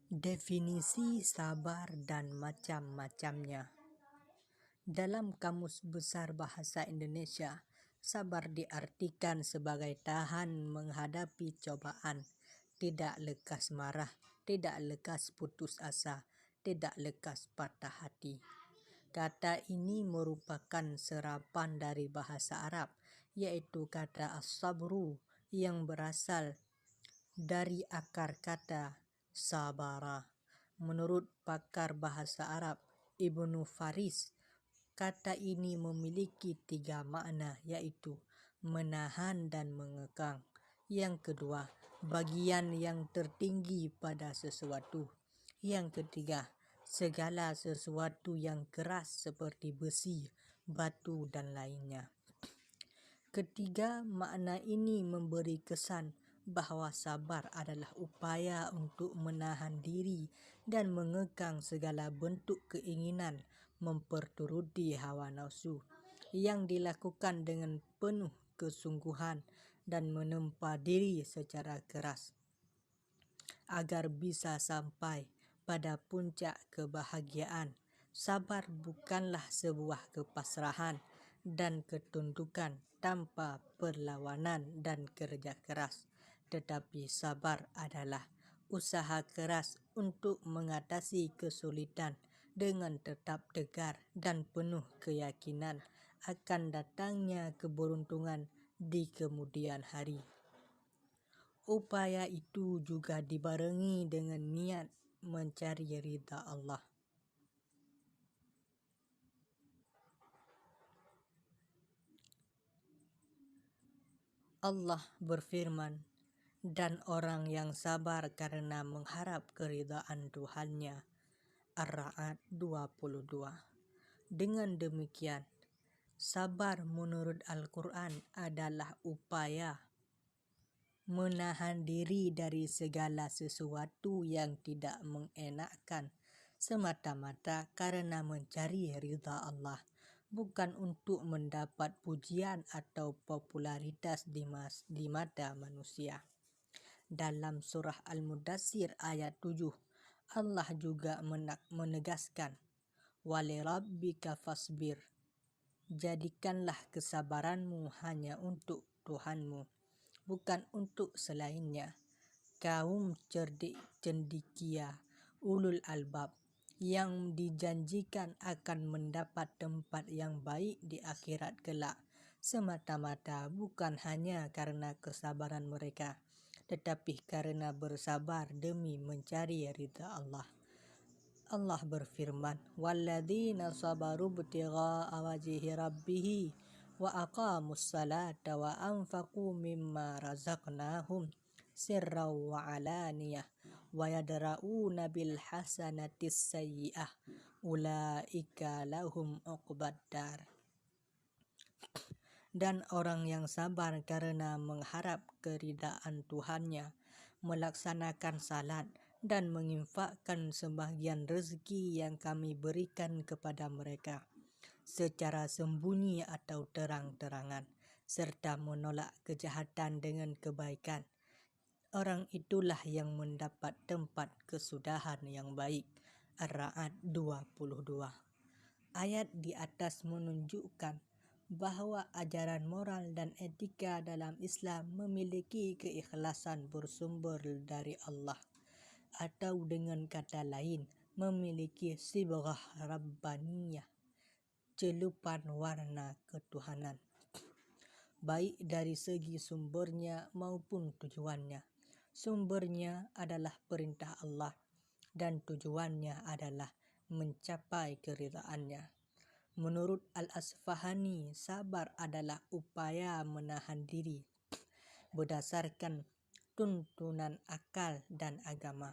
Definisi sabar dan macam-macamnya. Dalam Kamus Besar Bahasa Indonesia, sabar diartikan sebagai tahan menghadapi cobaan, tidak lekas marah, tidak lekas putus asa, tidak lekas patah hati. Kata ini merupakan serapan dari bahasa Arab, yaitu kata as-sabru yang berasal dari akar kata sabara. Menurut pakar bahasa Arab Ibnu Faris, kata ini memiliki 3 makna, yaitu menahan dan mengekang. Yang kedua, bagian yang tertinggi pada sesuatu. Yang ketiga, segala sesuatu yang keras seperti besi, batu, dan lainnya. Ketiga makna ini memberi kesan bahwa sabar adalah upaya untuk menahan diri dan mengekang segala bentuk keinginan memperturuti hawa nafsu yang dilakukan dengan penuh kesungguhan dan menempa diri secara keras agar bisa sampai pada puncak kebahagiaan. Sabar bukanlah sebuah kepasrahan dan ketundukan tanpa perlawanan dan kerja keras, tetapi sabar adalah usaha keras untuk mengatasi kesulitan dengan tetap tegar dan penuh keyakinan akan datangnya keberuntungan di kemudian hari. Upaya itu juga dibarengi dengan niat mencari ridha Allah. Allah berfirman, dan orang yang sabar karena mengharap keridhaan Tuhannya. Ar-Ra'd 22. Dengan demikian, sabar menurut Al-Quran adalah upaya menahan diri dari segala sesuatu yang tidak mengenakkan semata-mata karena mencari ridha Allah, bukan untuk mendapat pujian atau popularitas di mata manusia. Dalam surah Al-Mudaththir ayat 7, Allah juga menegaskan, "Walirabbika fasbir." Jadikanlah kesabaranmu hanya untuk Tuhanmu, bukan untuk selainnya. Kaum cendekia ulul albab yang dijanjikan akan mendapat tempat yang baik di akhirat kelak semata-mata bukan hanya karena kesabaran mereka, tetapi karena bersabar demi mencari ridha Allah. Allah berfirman, "Walladzina sabaru ibtigha'a wajhi rabbih wa aqamus salata wa anfaqu mimma razaqnahum sirran wa alaniyah wa yadra'una bil hasanatis sayyi'ah ulaika lahum uqbad dar." Dan orang yang sabar karena mengharap keridaan Tuhannya, melaksanakan salat dan menginfakkan sebahagian rezeki yang kami berikan kepada mereka secara sembunyi atau terang-terangan, serta menolak kejahatan dengan kebaikan, orang itulah yang mendapat tempat kesudahan yang baik. Ar-Ra'd 22. Ayat di atas menunjukkan bahwa ajaran moral dan etika dalam Islam memiliki keikhlasan bersumber dari Allah, atau dengan kata lain memiliki sibrah rabbaniyah, celupan warna ketuhanan, baik dari segi sumbernya maupun tujuannya. Sumbernya adalah perintah Allah dan tujuannya adalah mencapai keridhaannya. Menurut Al-Asfahani, sabar adalah upaya menahan diri berdasarkan tuntunan akal dan agama,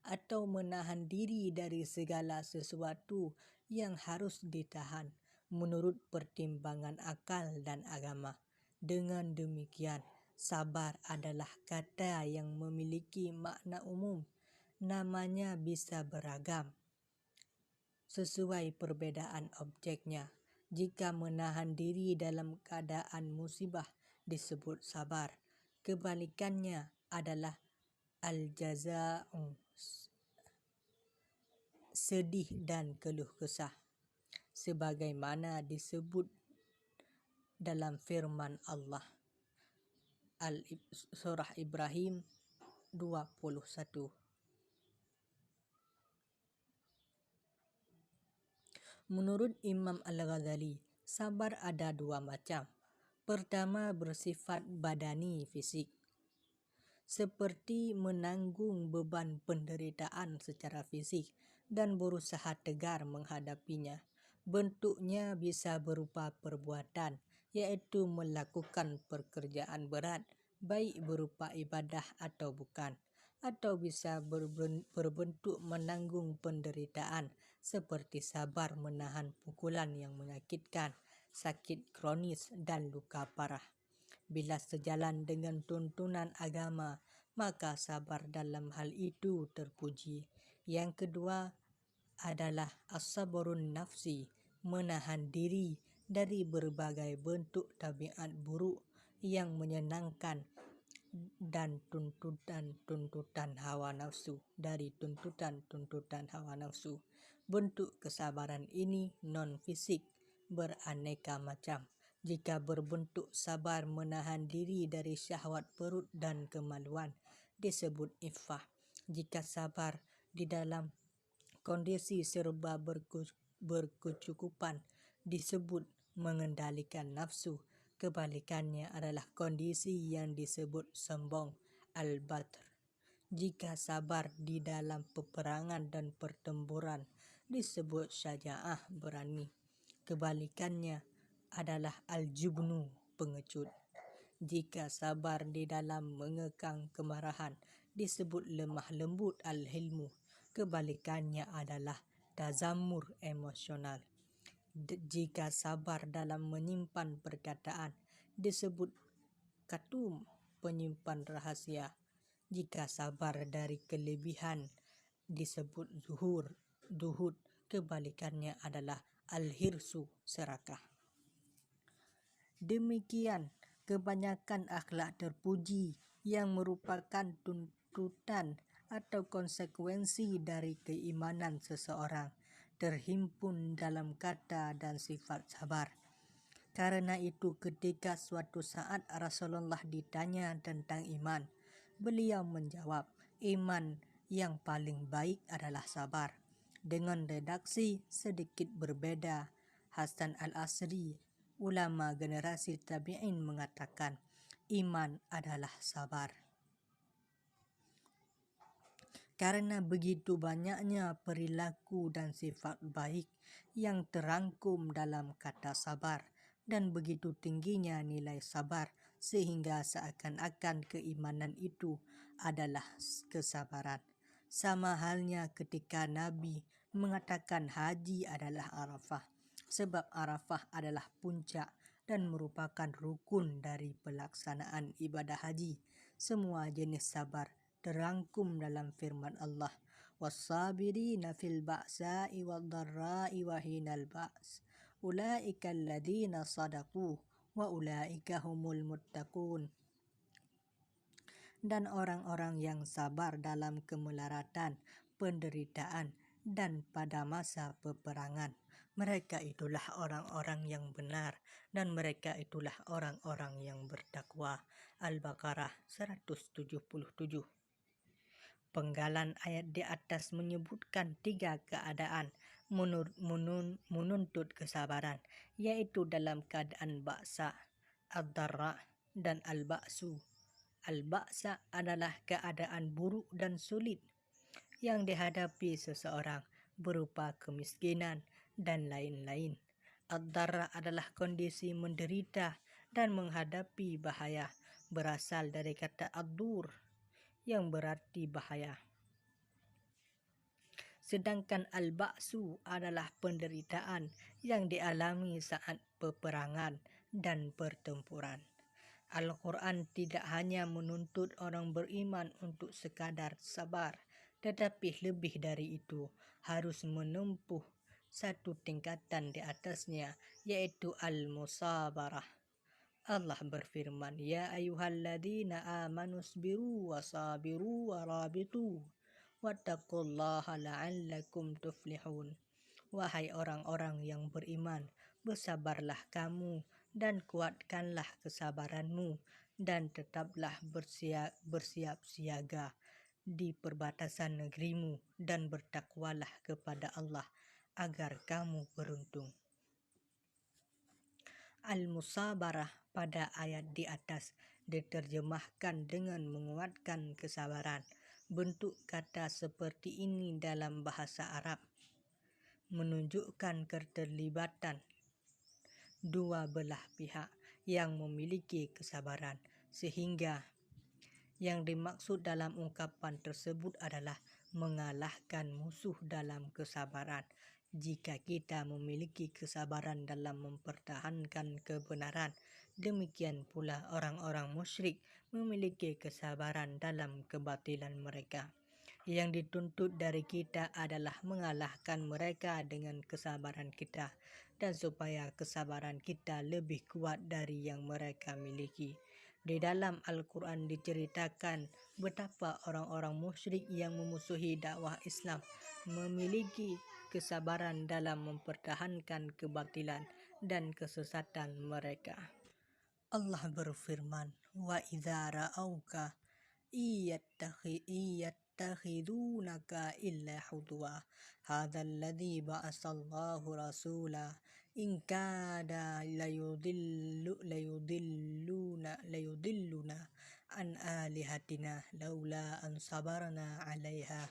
atau menahan diri dari segala sesuatu yang harus ditahan menurut pertimbangan akal dan agama. Dengan demikian, sabar adalah kata yang memiliki makna umum. Namanya bisa beragam sesuai perbedaan objeknya. Jika menahan diri dalam keadaan musibah disebut sabar, kebalikannya adalah al-jaza'u, sedih dan keluh kesah, sebagaimana disebut dalam firman Allah Surah Ibrahim 21. Menurut Imam Al-Ghazali, sabar ada dua macam. Pertama, bersifat badani fisik, seperti menanggung beban penderitaan secara fisik dan berusaha tegar menghadapinya. Bentuknya bisa berupa perbuatan, yaitu melakukan pekerjaan berat, baik berupa ibadah atau bukan, atau bisa berbentuk menanggung penderitaan, seperti sabar menahan pukulan yang menyakitkan, sakit kronis, dan luka parah. Bila sejalan dengan tuntunan agama, maka sabar dalam hal itu terpuji. Yang kedua adalah as-sabrun nafsi, menahan diri dari berbagai bentuk tabiat buruk yang menyenangkan dan tuntutan hawa nafsu. Bentuk kesabaran ini non-fisik, beraneka macam. Jika berbentuk sabar menahan diri dari syahwat perut dan kemaluan, disebut iffah. Jika sabar di dalam kondisi serba berkecukupan, disebut mengendalikan nafsu. Kebalikannya adalah kondisi yang disebut sombong, al-batr. Jika sabar di dalam peperangan dan pertempuran, disebut syaja'ah, berani. Kebalikannya adalah al-jubnu, pengecut. Jika sabar di dalam mengekang kemarahan, disebut lemah lembut, al-hilmu. Kebalikannya adalah tazamur, emosional. Jika sabar dalam menyimpan perkataan, disebut katum, penyimpan rahasia. Jika sabar dari kelebihan, disebut duhud. Kebalikannya adalah al-hirsu, serakah. Demikian kebanyakan akhlak terpuji yang merupakan tuntutan atau konsekuensi dari keimanan seseorang terhimpun dalam kata dan sifat sabar. Karena itu ketika suatu saat Rasulullah ditanya tentang iman, beliau menjawab, iman yang paling baik adalah sabar. Dengan redaksi sedikit berbeda, Hasan al-Asri, ulama generasi tabi'in, mengatakan, iman adalah sabar. Karena begitu banyaknya perilaku dan sifat baik yang terangkum dalam kata sabar, dan begitu tingginya nilai sabar, sehingga seakan-akan keimanan itu adalah kesabaran. Sama halnya ketika Nabi mengatakan haji adalah Arafah, sebab Arafah adalah puncak dan merupakan rukun dari pelaksanaan ibadah haji. Semua jenis sabar terangkum dalam firman Allah, was-sabirina fil ba'sa'i wad-dharra'i wa hinal ba's, ulaika alladziina sadaqu wa ulaika humul muttaqun. Dan orang-orang yang sabar dalam kemelaratan, penderitaan, dan pada masa peperangan, mereka itulah orang-orang yang benar, dan mereka itulah orang-orang yang bertakwa. Al-Baqarah 177. Penggalan ayat di atas menyebutkan 3 keadaan menuntut kesabaran, yaitu dalam keadaan ba'sa, ad-dharra, dan al-ba'su. Al-ba'sa adalah keadaan buruk dan sulit yang dihadapi seseorang, berupa kemiskinan dan lain-lain. Ad-dharra adalah kondisi menderita dan menghadapi bahaya, berasal dari kata ad-dur yang berarti bahaya. Sedangkan al-ba'su adalah penderitaan yang dialami saat peperangan dan pertempuran. Al-Quran tidak hanya menuntut orang beriman untuk sekadar sabar, tetapi lebih dari itu, harus menempuh satu tingkatan di atasnya, yaitu al-musabarah, Allah berfirman, Ya ayyuhalladzina amanu sabiru wa sabiru wa rabitu wattaqullaha la'allakum tuflihun. Wahai orang-orang yang beriman, bersabarlah kamu dan kuatkanlah kesabaranmu dan tetaplah bersiap siaga di perbatasan negerimu dan bertakwalah kepada Allah agar kamu beruntung. Al-Musabarah pada ayat di atas diterjemahkan dengan menguatkan kesabaran. Bentuk kata seperti ini dalam bahasa Arab menunjukkan keterlibatan dua belah pihak yang memiliki kesabaran, sehingga yang dimaksud dalam ungkapan tersebut adalah mengalahkan musuh dalam kesabaran. Jika kita memiliki kesabaran dalam mempertahankan kebenaran, demikian pula orang-orang musyrik memiliki kesabaran dalam kebatilan mereka. Yang dituntut dari kita adalah mengalahkan mereka dengan kesabaran kita, dan supaya kesabaran kita lebih kuat dari yang mereka miliki. Di dalam Al-Quran diceritakan betapa orang-orang musyrik yang memusuhi dakwah Islam memiliki kesabaran dalam mempertahankan kebatilan dan kesesatan mereka. Allah berfirman, Wa idza ra'auka iyattakhidunaka illa hudwa hadzal ladzi ba'asallahu rasula in kada layudilluna an alihatina laula an sabarna 'alaiha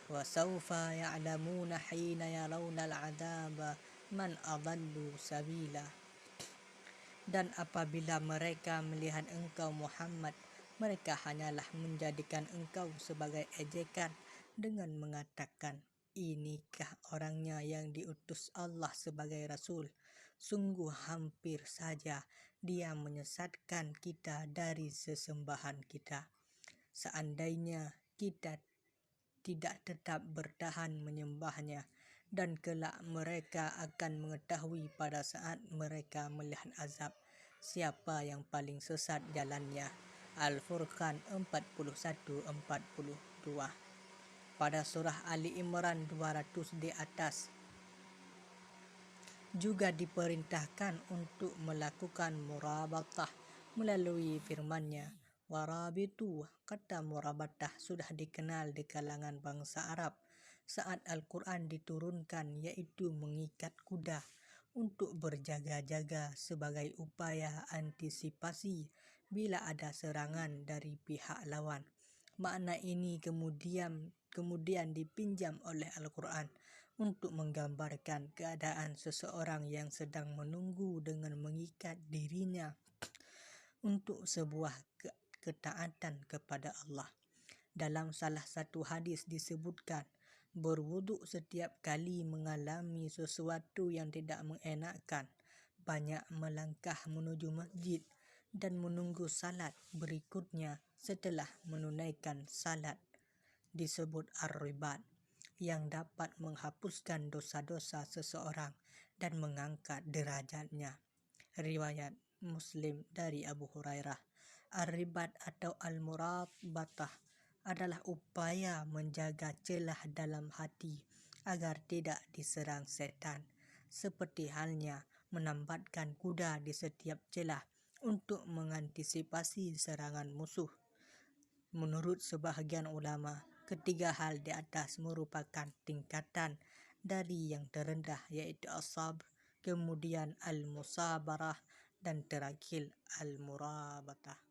wa sawfa ya'lamuna hina yarawna al'adzaba man adallu sabila. Dan apabila mereka melihat engkau Muhammad, mereka hanyalah menjadikan engkau sebagai ejekan dengan mengatakan, inikah orangnya yang diutus Allah sebagai Rasul? Sungguh hampir saja dia menyesatkan kita dari sesembahan kita. Seandainya kita tidak tetap bertahan menyembahnya, dan kelak mereka akan mengetahui pada saat mereka melihat azab siapa yang paling sesat jalannya. Al-Furqan 41-42. Pada surah Ali Imran 200 di atas juga diperintahkan untuk melakukan murabatah melalui firman-Nya, warabitu. Kata murabatah sudah dikenal di kalangan bangsa Arab saat Al-Quran diturunkan, yaitu mengikat kuda untuk berjaga-jaga sebagai upaya antisipasi bila ada serangan dari pihak lawan. Makna ini kemudian dipinjam oleh Al-Quran untuk menggambarkan keadaan seseorang yang sedang menunggu dengan mengikat dirinya untuk sebuah ketaatan kepada Allah. Dalam salah satu hadis disebutkan, berwuduk setiap kali mengalami sesuatu yang tidak mengenakkan, banyak melangkah menuju masjid dan menunggu salat berikutnya setelah menunaikan salat disebut ar-ribat, yang dapat menghapuskan dosa-dosa seseorang dan mengangkat derajatnya. Riwayat Muslim dari Abu Hurairah. Ar-ribat atau al-murabatah adalah upaya menjaga celah dalam hati agar tidak diserang setan, seperti halnya menambatkan kuda di setiap celah untuk mengantisipasi serangan musuh. Menurut sebahagian ulama, ketiga hal di atas merupakan tingkatan dari yang terendah, yaitu as-sabr, kemudian al-musabarah, dan terakhir al-murabatah.